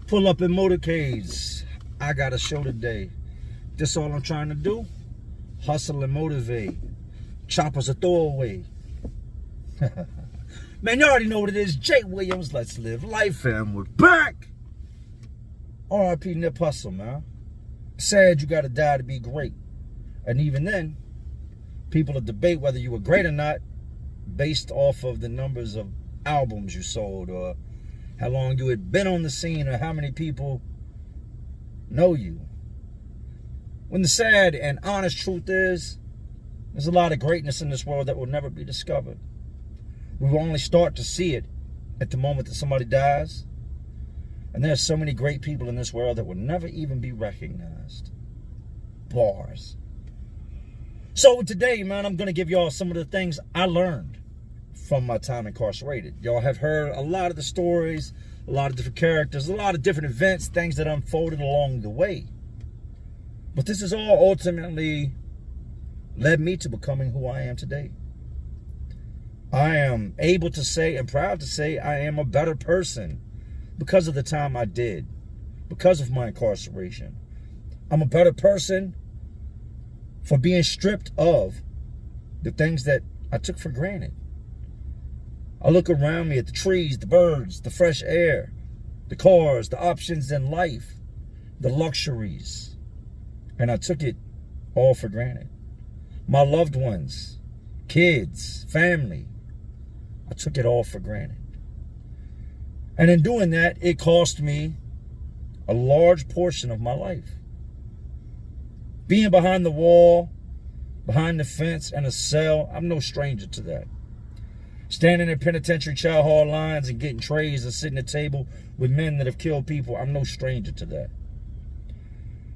Pull up in motorcades. I got a show today. This all I'm trying to do. Hustle and motivate. Choppers a throwaway. Man, you already know what it is. Jay Williams, let's live life, fam. We're back. R.I.P. Nip Hustle, man. Sad you gotta die to be great. And even then, people will debate whether you were great or not based off of the numbers of albums you sold, or how long you had been on the scene, or how many people know you. When the sad and honest truth is, there's a lot of greatness in this world that will never be discovered. We will only start to see it at the moment that somebody dies. And there's so many great people in this world that will never even be recognized. Bars. So today, man, I'm going to give y'all some of the things I learned from my time incarcerated. Y'all have heard a lot of the stories, a lot of different characters, a lot of different events, things that unfolded along the way. But this has all ultimately led me to becoming who I am today. I am able to say and proud to say I am a better person because of the time I did, because of my incarceration. I'm a better person for being stripped of the things that I took for granted. I look around me at the trees, the birds, the fresh air, the cars, the options in life, the luxuries, and I took it all for granted. My loved ones, kids, family, I took it all for granted. And in doing that, it cost me a large portion of my life. Being behind the wall, behind the fence, and a cell, I'm no stranger to that. Standing in penitentiary chow hall lines and getting trays and sitting at a table with men that have killed people, I'm no stranger to that.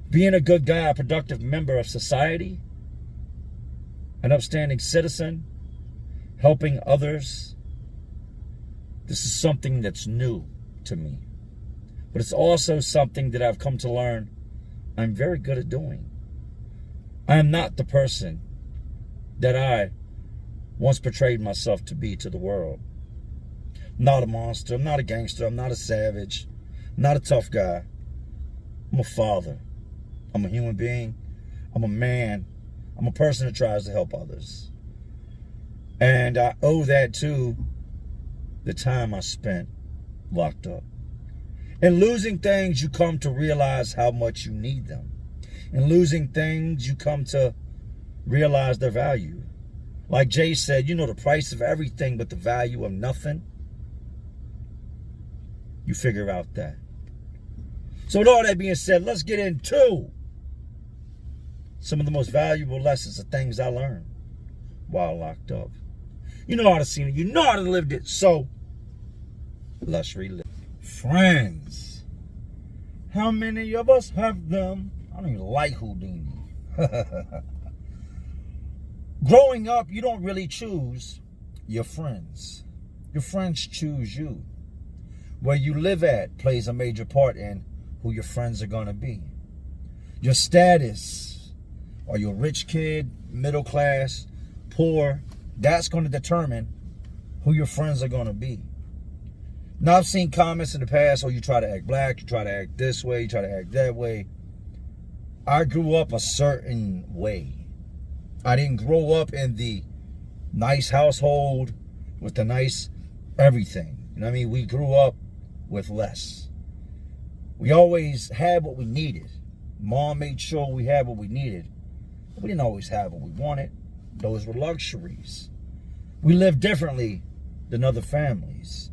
Being a good guy, a productive member of society, an upstanding citizen, helping others, this is something that's new to me. But it's also something that I've come to learn I'm very good at doing. I am not the person that I once portrayed myself to be to the world. I'm not a monster. I'm not a gangster. I'm not a savage. I'm not a tough guy. I'm a father. I'm a human being. I'm a man. I'm a person that tries to help others. And I owe that to the time I spent locked up. In losing things, you come to realize how much you need them. In losing things, you come to realize their value. Like Jay said, you know the price of everything but the value of nothing. You figure out that. So with all that being said, let's get into some of the most valuable lessons of things I learned while locked up. You know how to see it. You know how to live it. So let's relive. Friends. How many of us have them? I don't even like Houdini. Growing up, you don't really choose your friends. Your friends choose you. Where you live at plays a major part in who your friends are going to be. Your status, are you a rich kid, middle class, poor, that's going to determine who your friends are going to be. Now, I've seen comments in the past, oh, you try to act black, you try to act this way, you try to act that way. I grew up a certain way. I didn't grow up in the nice household with the nice everything. You know what I mean? We grew up with less. We always had what we needed. Mom made sure we had what we needed. But we didn't always have what we wanted. Those were luxuries. We lived differently than other families.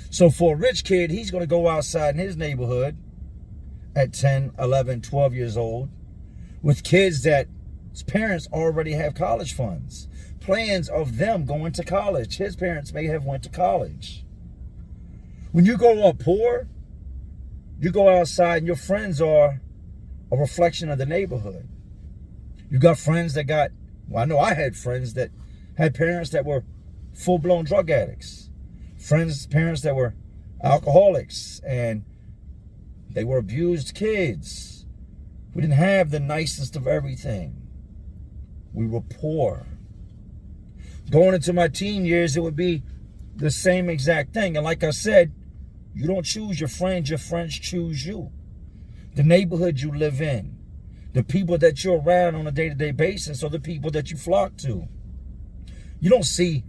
So for a rich kid, he's going to go outside in his neighborhood at 10, 11, 12 years old with kids that his parents already have college funds. Plans of them going to college. His parents may have went to college. When you grow up poor, you go outside and your friends are a reflection of the neighborhood. You got friends that got, well, I know I had friends that had parents that were full-blown drug addicts. Parents that were alcoholics, and they were abused kids. We didn't have the nicest of everything. We were poor. Going into my teen years, it would be the same exact thing. And like I said, You don't choose your friends choose you. The neighborhood you live in, the people that you're around on a day-to-day basis are the people that you flock to. You don't see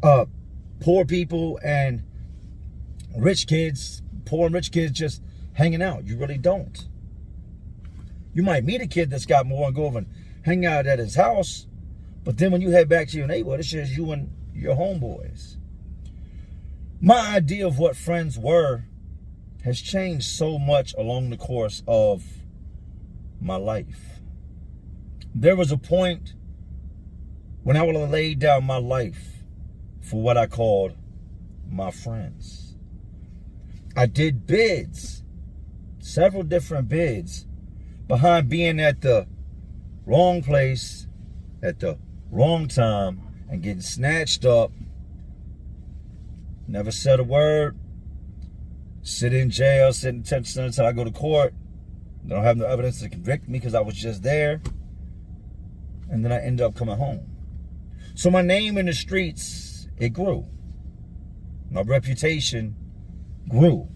poor people and rich kids, poor and rich kids just hanging out. You really don't. You might meet a kid that's got more and go over and hang out at his house, but then when you head back to your neighborhood, it's just you and your homeboys. My idea of what friends were has changed so much along the course of my life. There was a point when I would have laid down my life for what I called my friends. I did bids, several different bids, behind being at the wrong place at the wrong time and getting snatched up. Never said a word. Sit in jail, sit in detention center until I go to court. They don't have no evidence to convict me because I was just there. And then I end up coming home. So my name in the streets, it grew. My reputation grew.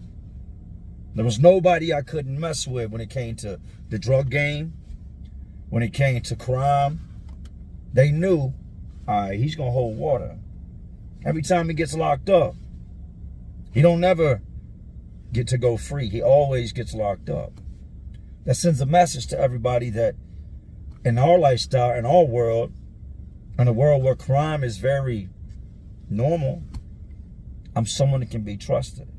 There was nobody I couldn't mess with when it came to the drug game, when it came to crime. They knew, all right, he's going to hold water. Every time he gets locked up, he don't never get to go free. He always gets locked up. That sends a message to everybody that in our lifestyle, in our world, in a world where crime is very normal, I'm someone that can be trusted.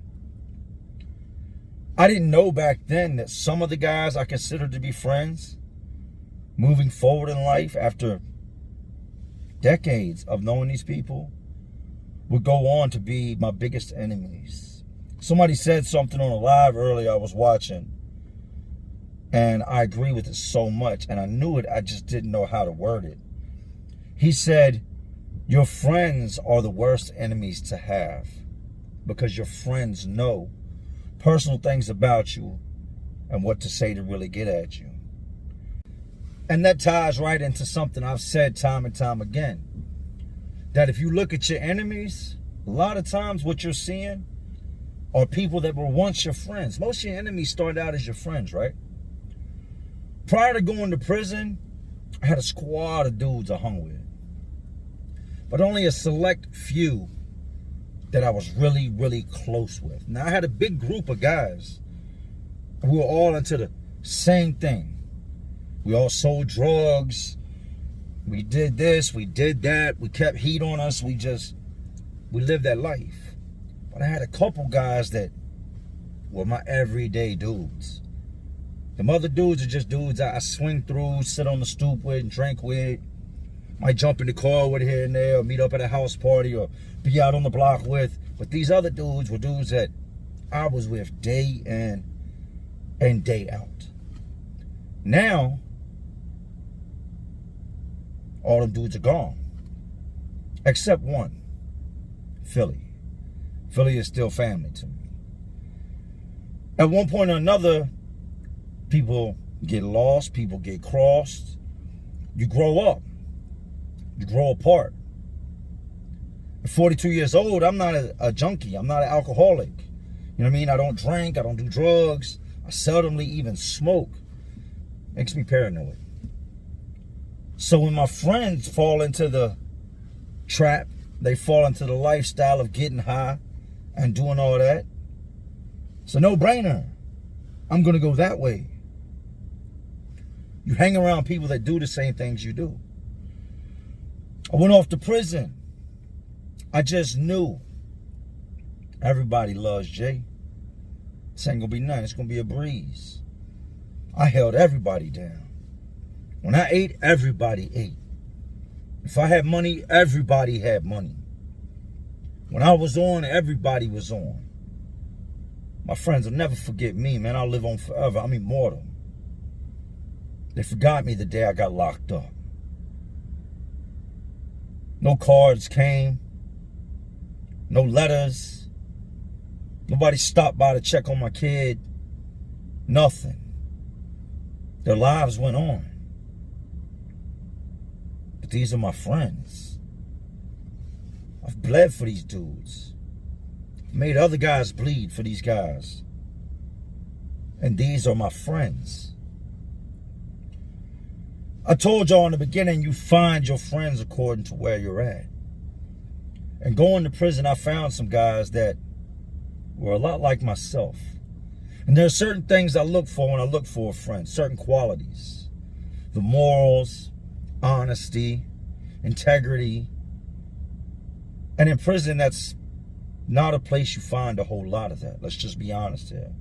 I didn't know back then that some of the guys I considered to be friends, moving forward in life after decades of knowing these people, would go on to be my biggest enemies. Somebody said something on a live earlier I was watching, and I agree with it so much, and I knew it, I just didn't know how to word it. He said, your friends are the worst enemies to have because your friends know personal things about you and what to say to really get at you. And that ties right into something I've said time and time again, that if you look at your enemies, a lot of times what you're seeing are people that were once your friends. Most of your enemies started out as your friends, right? Prior to going to prison, I had a squad of dudes I hung with, but only a select few that I was really, really close with. Now, I had a big group of guys who were all into the same thing. We all sold drugs. We did this, we did that. We kept heat on us. We lived that life. But I had a couple guys that were my everyday dudes. Them other dudes are just dudes I swing through, sit on the stoop with and drink with. Might jump in the car with here and there, or meet up at a house party, or be out on the block with. But these other dudes were dudes that I was with day in and day out. Now, all them dudes are gone. Except one, Philly. Philly is still family to me. At one point or another, people get lost, people get crossed. You grow up. You grow apart. At 42 years old, I'm not a junkie. I'm not an alcoholic. You know what I mean? I don't drink. I don't do drugs. I seldomly even smoke. Makes me paranoid. So when my friends fall into the trap, they fall into the lifestyle of getting high and doing all that. It's a no-brainer. I'm going to go that way. You hang around people that do the same things you do. I went off to prison. I just knew everybody loves Jay. This ain't gonna be nothing. It's gonna be a breeze. I held everybody down. When I ate, everybody ate. If I had money, everybody had money. When I was on, everybody was on. My friends will never forget me, man. I'll live on forever. I'm immortal. They forgot me the day I got locked up. No cards came. No letters. Nobody stopped by to check on my kid. Nothing. Their lives went on. But these are my friends. I've bled for these dudes. made other guys bleed for these guys. And these are my friends. I told y'all in the beginning, you find your friends according to where you're at. And going to prison, I found some guys that were a lot like myself. And there are certain things I look for when I look for a friend, certain qualities. The morals, honesty, integrity. And in prison, that's not a place you find a whole lot of that. Let's just be honest here.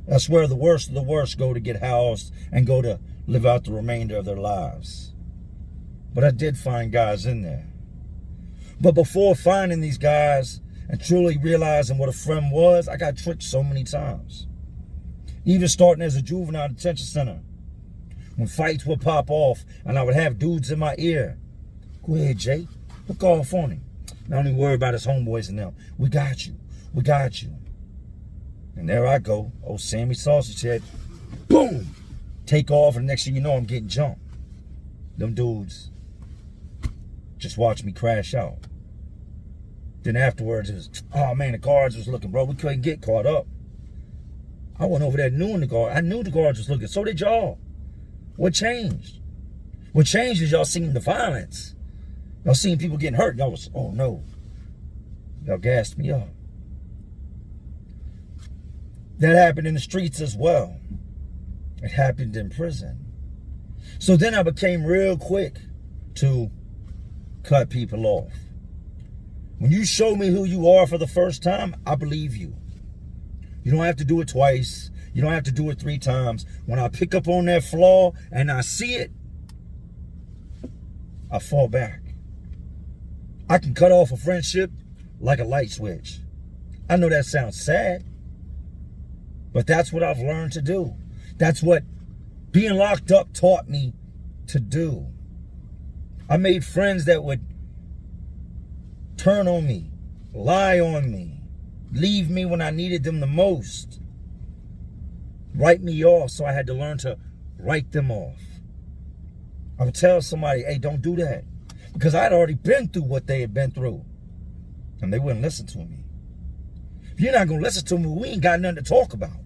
That's where the worst of the worst go to get housed and go to live out the remainder of their lives. But I did find guys in there. But before finding these guys and truly realizing what a friend was, I got tricked so many times. Even starting as a juvenile detention center, when fights would pop off and I would have dudes in my ear. Go ahead, Jay. Look off on him. Don't even worry about his homeboys and them. We got you. We got you. And there I go. Old Sammy Sausage Head. Boom! Take off, and the next thing you know, I'm getting jumped. Them dudes just watch me crash out. Then afterwards, it was, oh man, the guards was looking, bro. We couldn't get caught up. I went over there knowing the guard. I knew the guards was looking. So did y'all. What changed? What changed is y'all seen the violence. Y'all seen people getting hurt. Y'all was, oh no. Y'all gassed me up. That happened in the streets as well. It happened in prison. So then I became real quick to cut people off. When you show me who you are for the first time, I believe you. You don't have to do it twice. You don't have to do it 3 times. When I pick up on that flaw and I see it, I fall back. I can cut off a friendship like a light switch. I know that sounds sad, but that's what I've learned to do. That's what being locked up taught me to do. I made friends that would turn on me, lie on me, leave me when I needed them the most, write me off, so I had to learn to write them off. I would tell somebody, hey, don't do that, because I'd already been through what they had been through, and they wouldn't listen to me. If you're not going to listen to me, we ain't got nothing to talk about.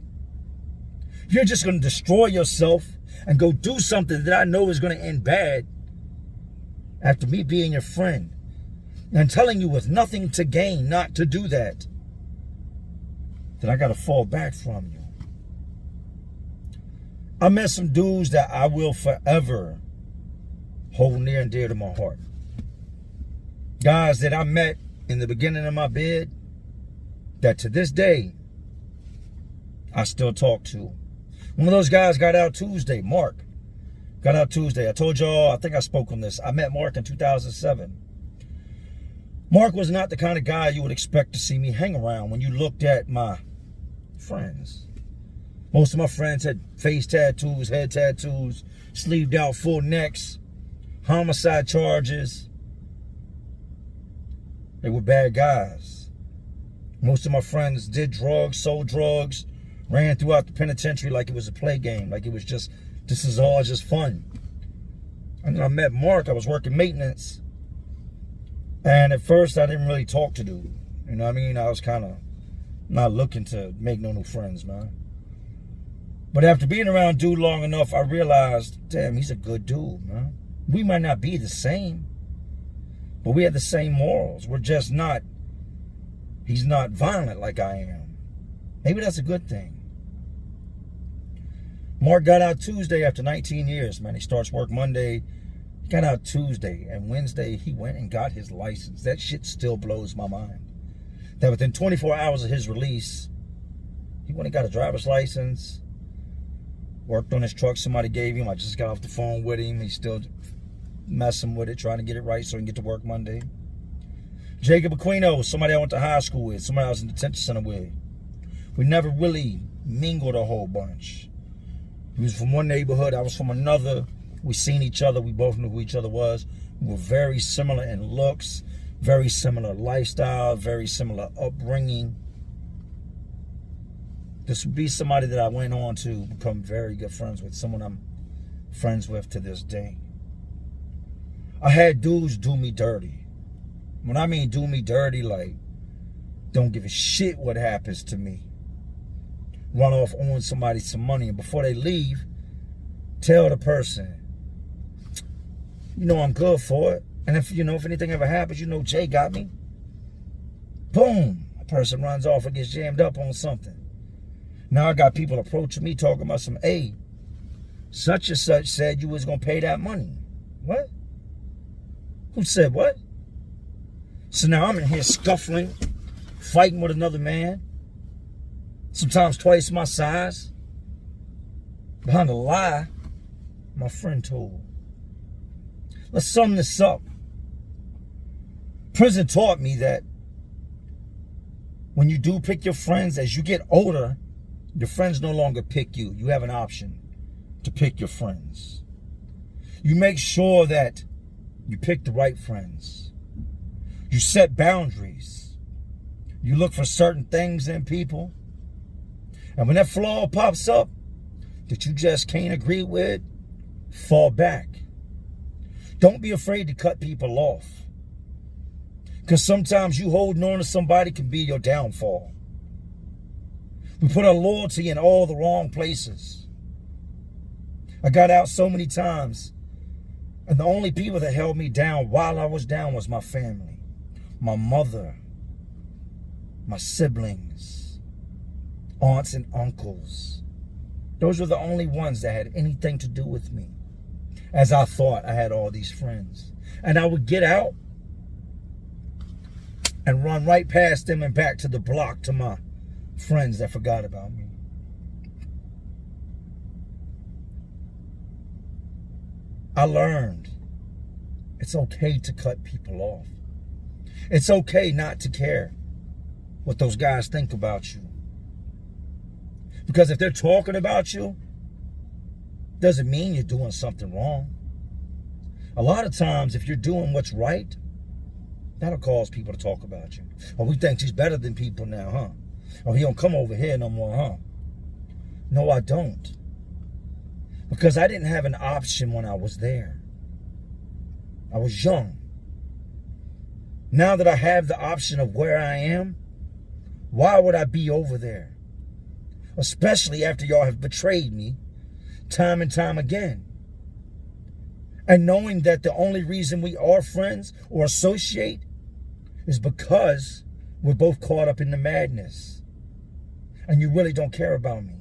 If you're just going to destroy yourself and go do something that I know is going to end bad, after me being your friend and telling you with nothing to gain not to do that, then I got to fall back from you. I met some dudes that I will forever hold near and dear to my heart. Guys that I met in the beginning of my bid that to this day I still talk to. One of those guys got out Tuesday, Mark. Got out Tuesday. I told y'all, I think I spoke on this. I met Mark in 2007. Mark was not the kind of guy you would expect to see me hang around when you looked at my friends. Most of my friends had face tattoos, head tattoos, sleeved out full necks, homicide charges. They were bad guys. Most of my friends did drugs, sold drugs, ran throughout the penitentiary like it was a play game, like it was just, this is all just fun. And then I met Mark. I was working maintenance. And at first, I didn't really talk to dude. You know what I mean? I was kind of not looking to make no new friends, man. But after being around dude long enough, I realized, damn, he's a good dude, man. We might not be the same, but we have the same morals. We're just not, he's not violent like I am. Maybe that's a good thing. Mark got out Tuesday after 19 years, man. He starts work Monday. He got out Tuesday, and Wednesday he went and got his license. That shit still blows my mind. That within 24 hours of his release, he went and got a driver's license, worked on his truck somebody gave him. I just got off the phone with him. He's still messing with it, trying to get it right so he can get to work Monday. Jacob Aquino, somebody I went to high school with, somebody I was in the detention center with. We never really mingled a whole bunch. He was from one neighborhood, I was from another. We seen each other, we both knew who each other was. We were very similar in looks, very similar lifestyle, very similar upbringing. This would be somebody that I went on to become very good friends with, someone I'm friends with to this day. I had dudes do me dirty. When I mean do me dirty, like don't give a shit what happens to me. Run off owing somebody some money, and before they leave, tell the person, you know I'm good for it. And if anything ever happens, you know Jay got me. Boom. A person runs off or gets jammed up on something. Now I got people approaching me talking about some, hey, such and such said you was going to pay that money. What? Who said what? So now I'm in here scuffling, fighting with another man, sometimes twice my size, behind a lie my friend told. Let's sum this up. Prison taught me that when you do pick your friends, as you get older, your friends no longer pick you. You have an option to pick your friends. You make sure that you pick the right friends. You set boundaries. You look for certain things in people. And when that flaw pops up that you just can't agree with, fall back. Don't be afraid to cut people off. Because sometimes you holding on to somebody can be your downfall. We put our loyalty in all the wrong places. I got out so many times, and the only people that held me down while I was down was my family, my mother, my siblings, aunts and uncles. Those were the only ones that had anything to do with me, as I thought I had all these friends. And I would get out and run right past them and back to the block to my friends that forgot about me. I learned it's okay to cut people off. It's okay not to care what those guys think about you. Because if they're talking about you, doesn't mean you're doing something wrong. A lot of times, if you're doing what's right, that'll cause people to talk about you. Oh, we think she's better than people now, huh? Oh, he don't come over here no more, huh? No, I don't. Because I didn't have an option when I was there. I was young. Now that I have the option of where I am, why would I be over there? Especially after y'all have betrayed me time and time again. And knowing that the only reason we are friends or associate is because we're both caught up in the madness. And you really don't care about me.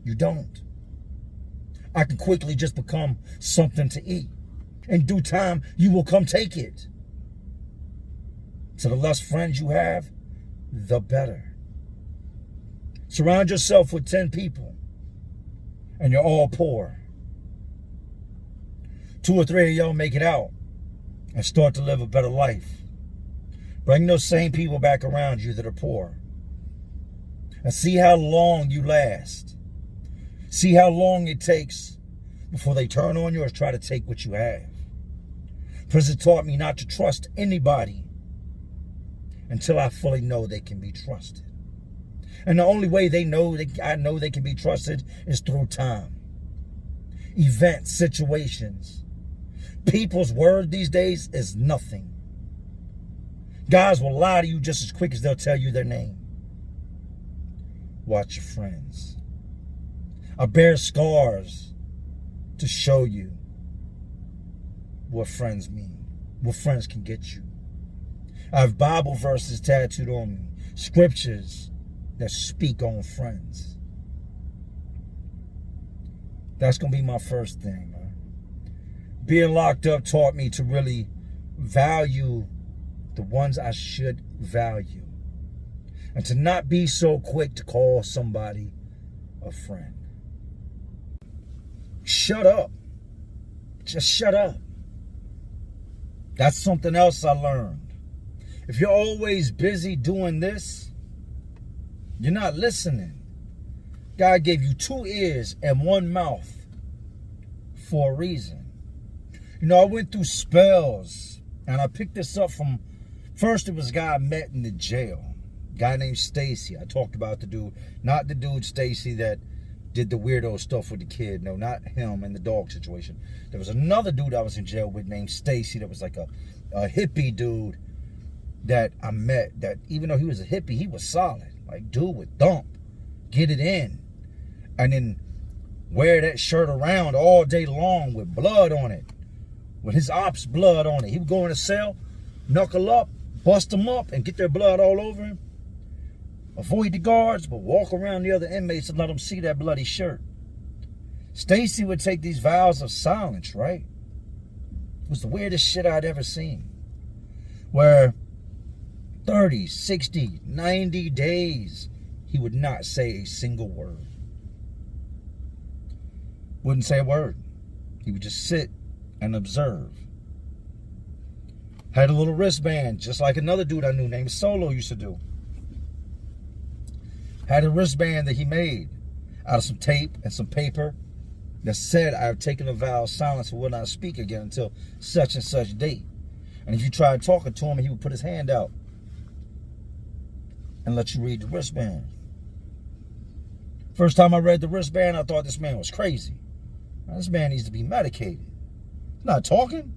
You don't. I can quickly just become something to eat. In due time, you will come take it. So the less friends you have, the better. Surround yourself with 10 people, and you're all poor. 2 or 3 of y'all make it out and start to live a better life. Bring those same people back around you that are poor. And see how long you last. See how long it takes before they turn on you or try to take what you have. Prison taught me not to trust anybody until I fully know they can be trusted. And the only way I know they can be trusted is through time. Events, situations. People's word these days is nothing. Guys will lie to you just as quick as they'll tell you their name. Watch your friends. I bear scars to show you what friends mean, what friends can get you. I have Bible verses tattooed on me, scriptures that speak on friends. That's going to be my first thing, man. Being locked up taught me to really value the ones I should value. And to not be so quick to call somebody a friend. Shut up. Just shut up. That's something else I learned. If you're always busy doing this, you're not listening. God gave you 2 ears and 1 mouth for a reason. You know, I went through spells, and I picked this up from, first it was a guy I met in the jail. A guy named Stacy. I talked about the dude, not the dude Stacy that did the weirdo stuff with the kid. No, not him and the dog situation. There was another dude I was in jail with named Stacy that was like a hippie dude that I met that even though he was a hippie, he was solid. Like, dude would dump, get it in, and then wear that shirt around all day long with blood on it, with his ops blood on it. He would go in a cell, knuckle up, bust them up, and get their blood all over him. Avoid the guards, but walk around the other inmates and let them see that bloody shirt. Stacy would take these vows of silence, right? It was the weirdest shit I'd ever seen. Where 30, 60, 90 days, he would not say a single word. Wouldn't say a word. He would just sit and observe. Had a little wristband, just like another dude I knew named Solo used to do. Had a wristband that he made out of some tape and some paper that said, I have taken a vow of silence and will not speak again until such and such date. And if you tried talking to him, he would put his hand out and let you read the wristband. First time I read the wristband, I thought this man was crazy. Now, this man needs to be medicated. He's not talking.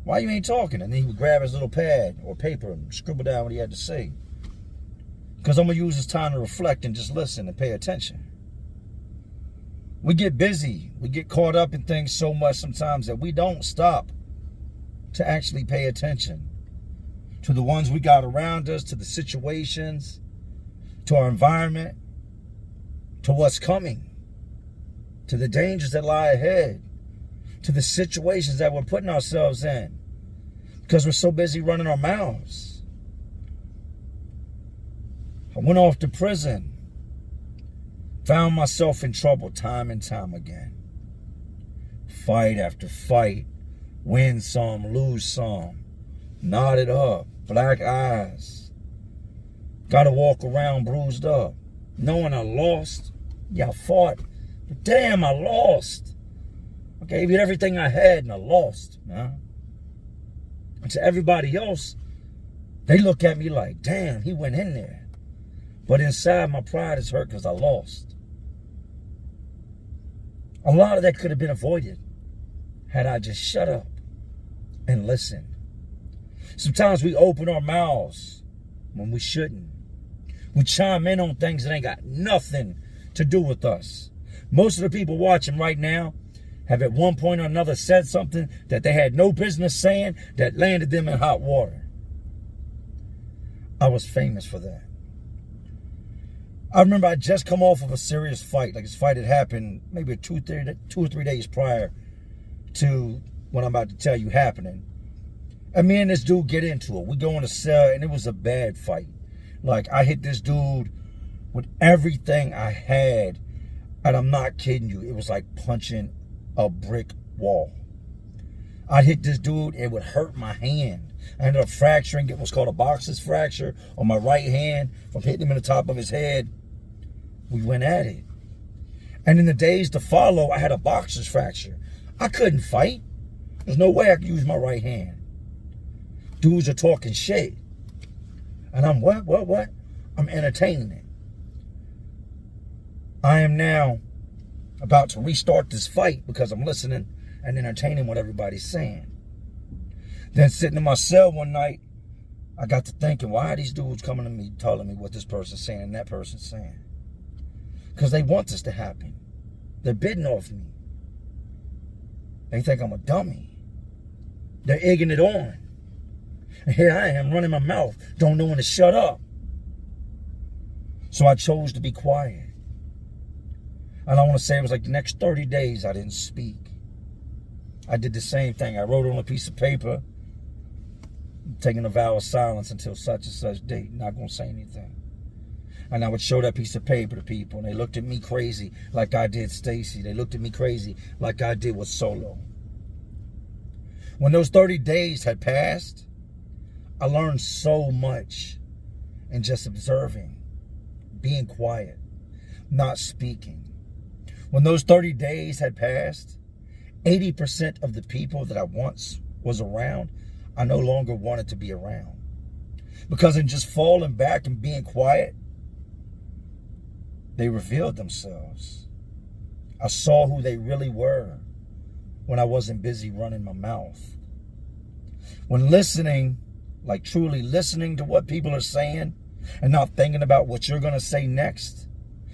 Why you ain't talking? And then he would grab his little pad or paper and scribble down what he had to say. Because I'm going to use this time to reflect and just listen and pay attention. We get busy. We get caught up in things so much sometimes that we don't stop to actually pay attention to the ones we got around us, to the situations, to our environment, to what's coming, to the dangers that lie ahead, to the situations that we're putting ourselves in because we're so busy running our mouths. I went off to prison, found myself in trouble time and time again. Fight after fight, win some, lose some, knotted up, black eyes. Gotta walk around bruised up, knowing I lost. Yeah, I fought, but damn, I lost. I gave it everything I had and I lost, man. And to everybody else, they look at me like, damn, he went in there. But inside, my pride is hurt because I lost. A lot of that could have been avoided had I just shut up and listened. Sometimes we open our mouths when we shouldn't. We chime in on things that ain't got nothing to do with us. Most of the people watching right now have at one point or another said something that they had no business saying that landed them in hot water. I was famous for that. I remember I just come off of a serious fight. Like this fight had happened maybe 2 or 3 days prior to what I'm about to tell you happening. And me and this dude get into it. We go in a cell and it was a bad fight. Like I hit this dude with everything I had. And I'm not kidding you. It was like punching a brick wall. I hit this dude, it would hurt my hand. I ended up fracturing, it was called a boxer's fracture on my right hand from hitting him in the top of his head. We went at it. And in the days to follow, I had a boxer's fracture. I couldn't fight. There's no way I could use my right hand. Dudes are talking shit. And I'm what? I'm entertaining it. I am now about to restart this fight because I'm listening and entertaining what everybody's saying. Then sitting in my cell one night, I got to thinking, why are these dudes coming to me telling me what this person's saying and that person's saying? Because they want this to happen. They're bidding off me. They think I'm a dummy. They're egging it on. And here I am running my mouth, don't know when to shut up. So I chose to be quiet. And I want to say it was like the next 30 days I didn't speak. I did the same thing. I wrote on a piece of paper, taking a vow of silence until such and such date, not going to say anything. And I would show that piece of paper to people, and they looked at me crazy like I did Stacy. They looked at me crazy like I did with Solo. When those 30 days had passed, I learned so much in just observing, being quiet, not speaking. When those 30 days had passed, 80% of the people that I once was around, I no longer wanted to be around. Because in just falling back and being quiet, they revealed themselves. I saw who they really were when I wasn't busy running my mouth. When listening Like truly listening to what people are saying and not thinking about what you're going to say next.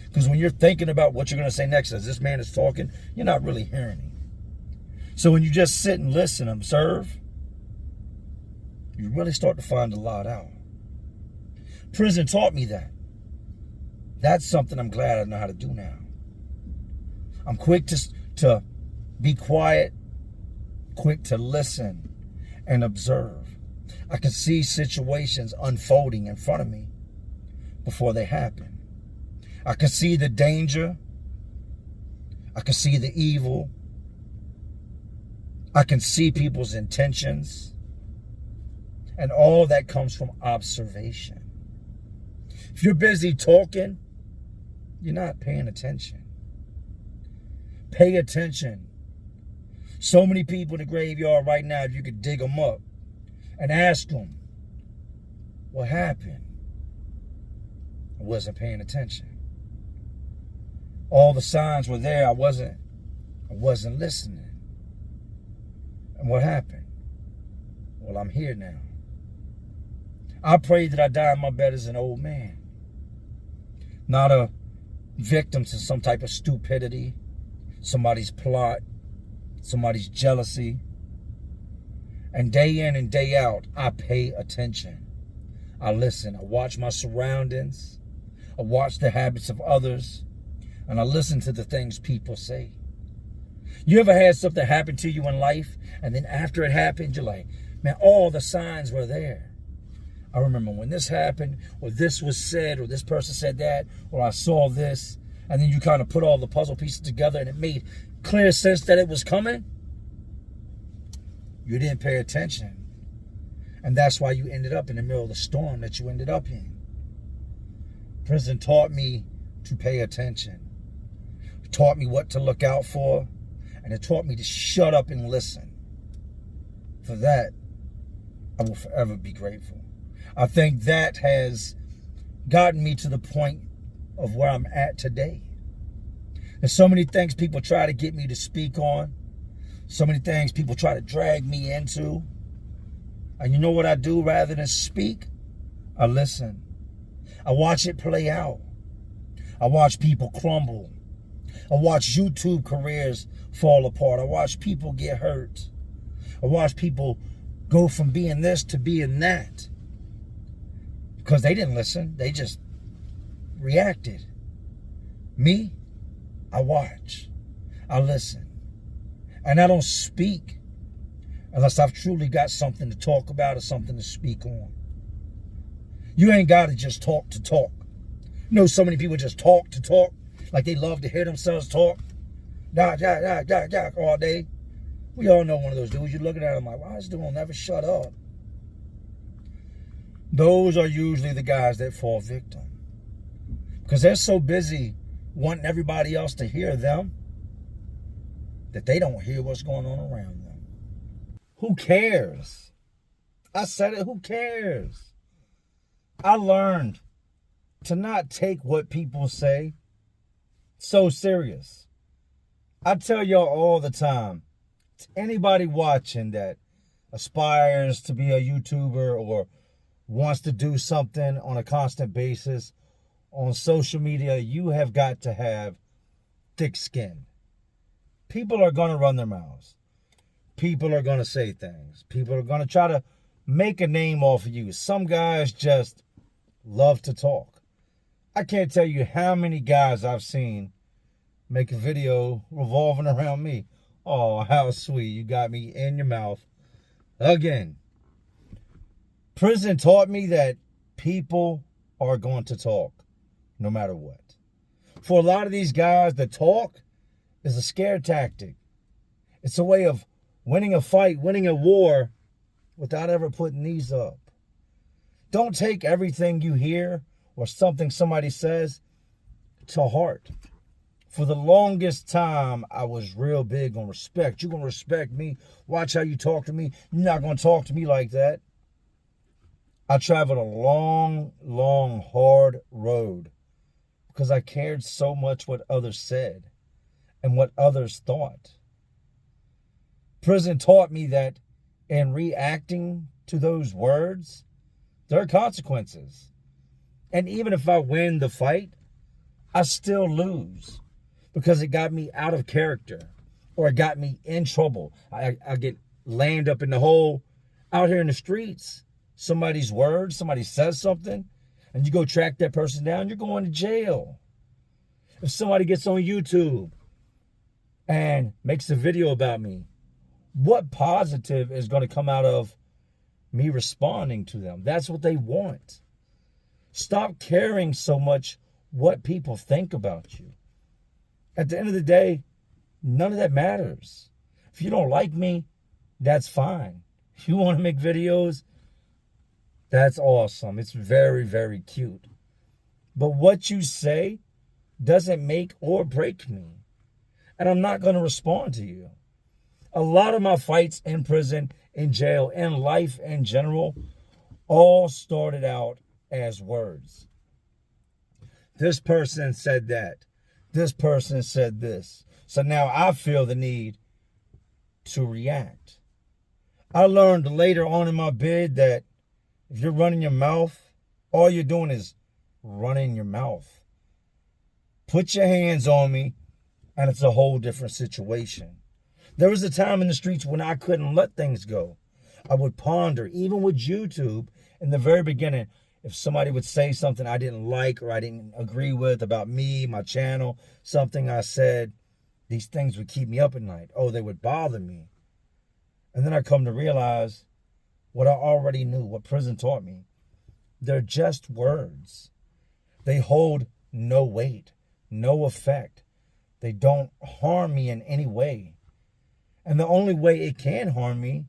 Because when you're thinking about what you're going to say next as this man is talking, you're not really hearing him. So when you just sit and listen, observe, you really start to find a lot out. Prison taught me that. That's something I'm glad I know how to do now. I'm quick to be quiet, quick to listen and observe. I can see situations unfolding in front of me before they happen. I can see the danger. I can see the evil. I can see people's intentions. And all that comes from observation. If you're busy talking, you're not paying attention. Pay attention. So many people in the graveyard right now, if you could dig them up and ask them, what happened? I wasn't paying attention. All the signs were there. I wasn't listening. And what happened? Well, I'm here now. I pray that I die in my bed as an old man. Not a victim to some type of stupidity, somebody's plot, somebody's jealousy. And day in and day out, I pay attention. I listen. I watch my surroundings. I watch the habits of others. And I listen to the things people say. You ever had something happen to you in life, and then after it happened, you're like, man, all the signs were there. I remember when this happened, or this was said, or this person said that, or I saw this, and then you kind of put all the puzzle pieces together, and it made clear sense that it was coming. You didn't pay attention. And that's why you ended up in the middle of the storm that you ended up in. Prison taught me to pay attention. It taught me what to look out for. And it taught me to shut up and listen. For that, I will forever be grateful. I think that has gotten me to the point of where I'm at today. There's so many things people try to get me to speak on. So many things people try to drag me into. And you know what I do rather than speak? I listen. I watch it play out. I watch people crumble. I watch YouTube careers fall apart. I watch people get hurt. I watch people go from being this to being that. Because they didn't listen. They just reacted. Me, I watch. I listen. And I don't speak unless I've truly got something to talk about or something to speak on. You ain't got to just talk to talk. You know, so many people just talk to talk. Like they love to hear themselves talk. All day. We all know one of those dudes. You're looking at him like, why this dude will never shut up? Those are usually the guys that fall victim. Because they're so busy wanting everybody else to hear them that they don't hear what's going on around them. Who cares? I said it, who cares? I learned to not take what people say so serious. I tell y'all all the time, to anybody watching that aspires to be a YouTuber or wants to do something on a constant basis on social media, you have got to have thick skin. People are going to run their mouths. People are going to say things. People are going to try to make a name off of you. Some guys just love to talk. I can't tell you how many guys I've seen make a video revolving around me. Oh, how sweet. You got me in your mouth again. Prison taught me that people are going to talk no matter what. For a lot of these guys, the talk is a scare tactic. It's a way of winning a fight, winning a war without ever putting these up. Don't take everything you hear or something somebody says to heart. For the longest time, I was real big on respect. You're going to respect me. Watch how you talk to me. You're not going to talk to me like that. I traveled a long, long, hard road because I cared so much what others said and what others thought. Prison taught me that and reacting to those words, there are consequences. And even if I win the fight, I still lose because it got me out of character or it got me in trouble. I get landed up in the hole out here in the streets. Somebody's words, somebody says something, and you go track that person down, you're going to jail. If somebody gets on YouTube and makes a video about me, what positive is going to come out of me responding to them? That's what they want. Stop caring so much what people think about you. At the end of the day, none of that matters. If you don't like me, that's fine. If you want to make videos, that's awesome. It's very, very cute. But what you say doesn't make or break me. And I'm not going to respond to you. A lot of my fights in prison, in jail, in life in general, all started out as words. This person said that. This person said this. So now I feel the need to react. I learned later on in my bid that if you're running your mouth, all you're doing is running your mouth. Put your hands on me, and it's a whole different situation. There was a time in the streets when I couldn't let things go. I would ponder, even with YouTube, in the very beginning, if somebody would say something I didn't like or I didn't agree with about me, my channel, something I said, these things would keep me up at night. Oh, they would bother me. And then I come to realize what I already knew, what prison taught me. They're just words. They hold no weight, no effect. They don't harm me in any way. And the only way it can harm me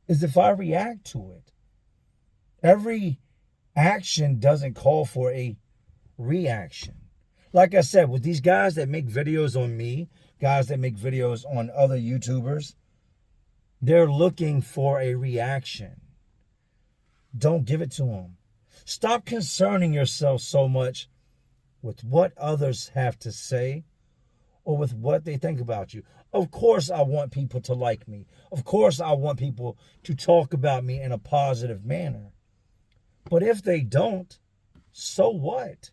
is if I react to it. Every action doesn't call for a reaction. Like I said, with these guys that make videos on me, guys that make videos on other YouTubers, they're looking for a reaction. Don't give it to them. Stop concerning yourself so much with what others have to say or with what they think about you. Of course, I want people to like me. Of course, I want people to talk about me in a positive manner. But if they don't, so what?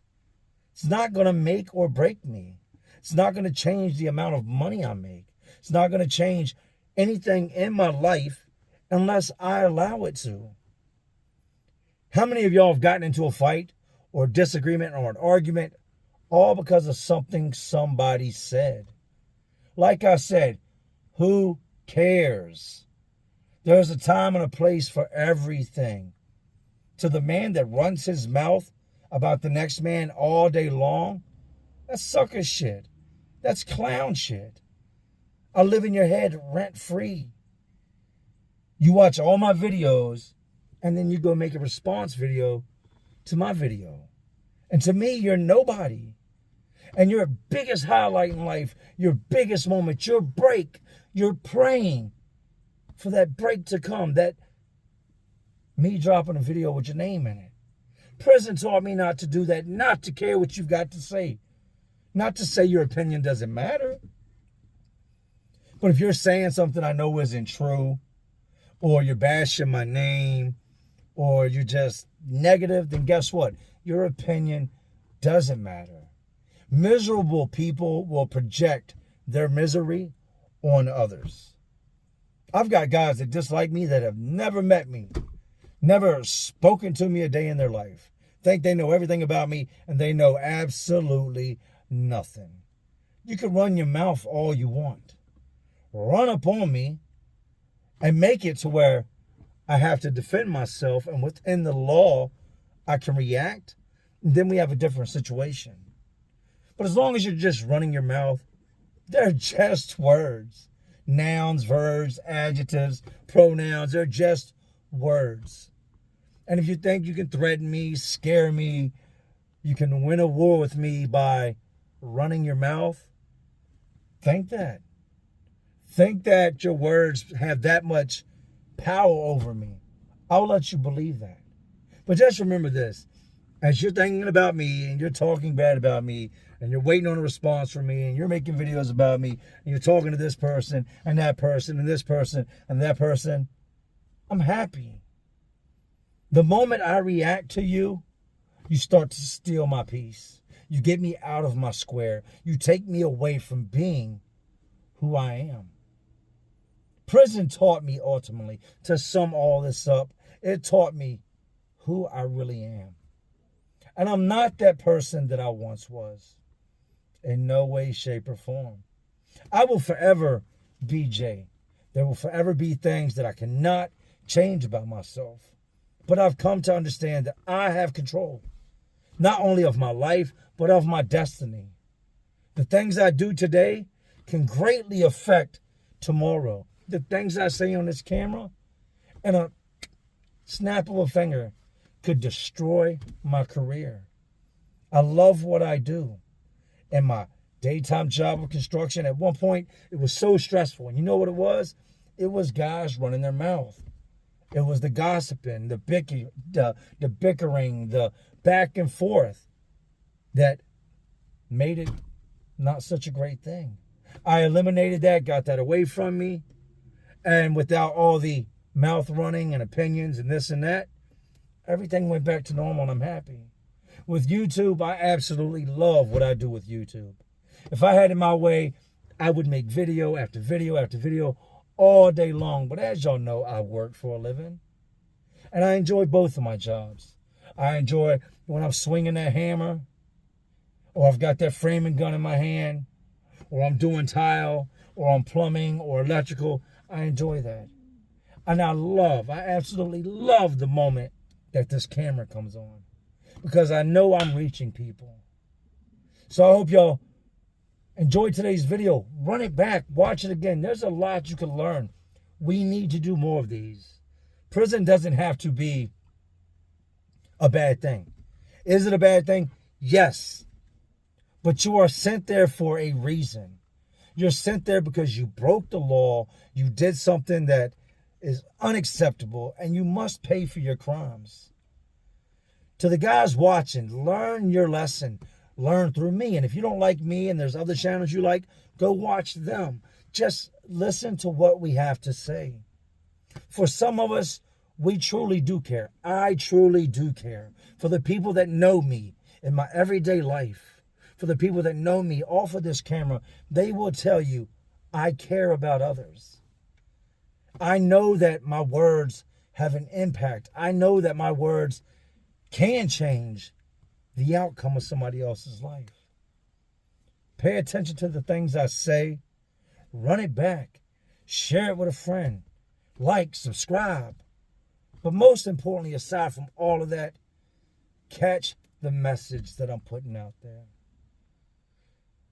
It's not going to make or break me. It's not going to change the amount of money I make. It's not going to change anything in my life unless I allow it to. How many of y'all have gotten into a fight or disagreement or an argument all because of something somebody said? Like I said, who cares? There's a time and a place for everything. To the man that runs his mouth about the next man all day long, that's sucker shit. That's clown shit. I live in your head rent-free. You watch all my videos, and then you go make a response video to my video. And to me, you're nobody. And your biggest highlight in life, your biggest moment, your break, you're praying for that break to come, that me dropping a video with your name in it. Prison taught me not to do that, not to care what you've got to say. Not to say your opinion doesn't matter. But if you're saying something I know isn't true, or you're bashing my name, or you're just negative, then guess what? Your opinion doesn't matter. Miserable people will project their misery on others. I've got guys that dislike me that have never met me, never spoken to me a day in their life, think they know everything about me, and they know absolutely nothing. You can run your mouth all you want. Run up on me and make it to where I have to defend myself, and within the law, I can react, and then we have a different situation. But as long as you're just running your mouth, they're just words. Nouns, verbs, adjectives, pronouns, they're just words. And if you think you can threaten me, scare me, you can win a war with me by running your mouth, think that. Think that your words have that much power over me. I'll let you believe that. But just remember this. As you're thinking about me and you're talking bad about me and you're waiting on a response from me and you're making videos about me and you're talking to this person and that person and this person and that person, I'm happy. The moment I react to you, you start to steal my peace. You get me out of my square. You take me away from being who I am. Prison taught me ultimately, to sum all this up, it taught me who I really am. And I'm not that person that I once was. In no way, shape, or form. I will forever be Jay. There will forever be things that I cannot change about myself. But I've come to understand that I have control, not only of my life, but of my destiny. The things I do today can greatly affect tomorrow. The things I say on this camera, and a snap of a finger, could destroy my career. I love what I do. And my daytime job of construction, at one point, it was so stressful. And you know what it was? It was guys running their mouth. It was the gossiping, the bickering, the back and forth that made it not such a great thing. I eliminated that, got that away from me. And without all the mouth running and opinions and this and that, everything went back to normal and I'm happy. With YouTube, I absolutely love what I do with YouTube. If I had it my way, I would make video after video after video all day long. But as y'all know, I work for a living. And I enjoy both of my jobs. I enjoy when I'm swinging that hammer, or I've got that framing gun in my hand, or I'm doing tile, or I'm plumbing or electrical. I enjoy that. And I absolutely love the moment that this camera comes on, because I know I'm reaching people. So I hope y'all enjoyed today's video. Run it back, watch it again. There's a lot you can learn. We need to do more of these. Prison doesn't have to be a bad thing. Is it a bad thing? Yes. But you are sent there for a reason. You're sent there because you broke the law, you did something that is unacceptable, and you must pay for your crimes. To the guys watching, learn your lesson. Learn through me. And if you don't like me and there's other channels you like, go watch them. Just listen to what we have to say. For some of us, we truly do care. I truly do care. For the people that know me in my everyday life, for the people that know me off of this camera, they will tell you, I care about others. I know that my words have an impact. I know that my words can change the outcome of somebody else's life. Pay attention to the things I say. Run it back. Share it with a friend. Like, subscribe. But most importantly, aside from all of that, catch the message that I'm putting out there.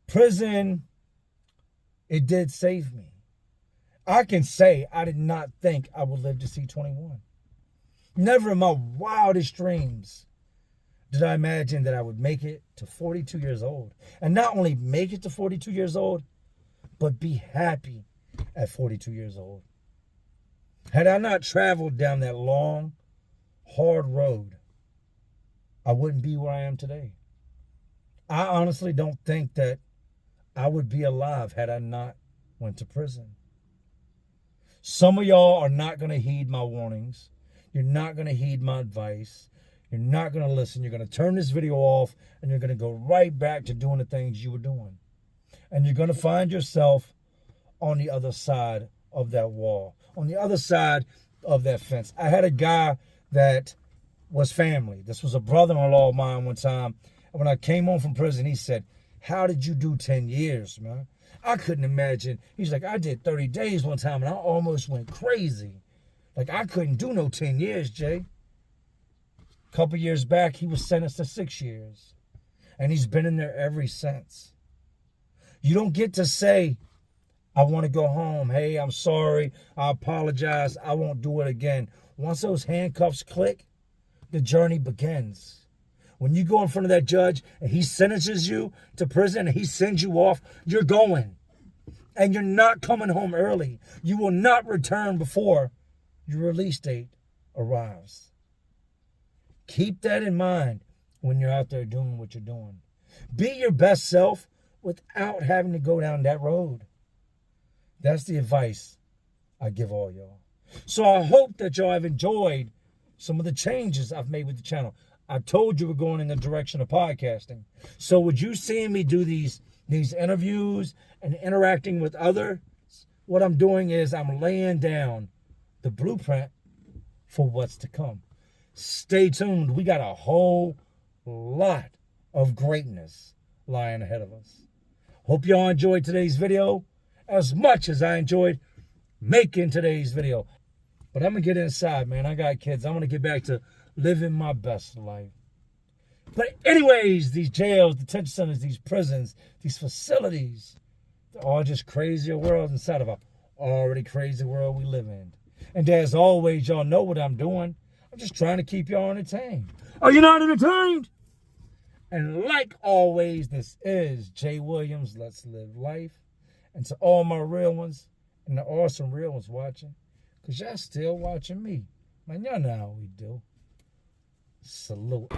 Prison, it did save me. I can say I did not think I would live to see 21. Never in my wildest dreams did I imagine that I would make it to 42 years old. And not only make it to 42 years old, but be happy at 42 years old. Had I not traveled down that long, hard road, I wouldn't be where I am today. I honestly don't think that I would be alive had I not went to prison. Some of y'all are not going to heed my warnings. You're not going to heed my advice. You're not going to listen. You're going to turn this video off and you're going to go right back to doing the things you were doing. And you're going to find yourself on the other side of that wall, on the other side of that fence. I had a guy that was family. This was a brother-in-law of mine one time. And when I came home from prison, he said, how did you do 10 years, man? I couldn't imagine. He's like, I did 30 days one time and I almost went crazy. Like, I couldn't do no 10 years, Jay. A couple years back, he was sentenced to 6 years. And he's been in there ever since. You don't get to say, I want to go home. Hey, I'm sorry. I apologize. I won't do it again. Once those handcuffs click, the journey begins. When you go in front of that judge and he sentences you to prison and he sends you off, you're going. And you're not coming home early. You will not return before your release date arrives. Keep that in mind when you're out there doing what you're doing. Be your best self without having to go down that road. That's the advice I give all y'all. So I hope that y'all have enjoyed some of the changes I've made with the channel. I told you we're going in the direction of podcasting. So would you seeing me do these interviews and interacting with others, what I'm doing is I'm laying down the blueprint for what's to come. Stay tuned. We got a whole lot of greatness lying ahead of us. Hope y'all enjoyed today's video as much as I enjoyed making today's video. But I'm going to get inside, man. I got kids. I'm going to get back to living my best life. But anyways, these jails, detention centers, these prisons, these facilities, they're all just crazier worlds inside of a already crazy world we live in. And as always, y'all know what I'm doing. I'm just trying to keep y'all entertained. Are you not entertained? And like always, this is Jay Williams, Let's Live Life. And to all my real ones, and the awesome real ones watching, because y'all still watching me. Man, y'all know how we do. Salute.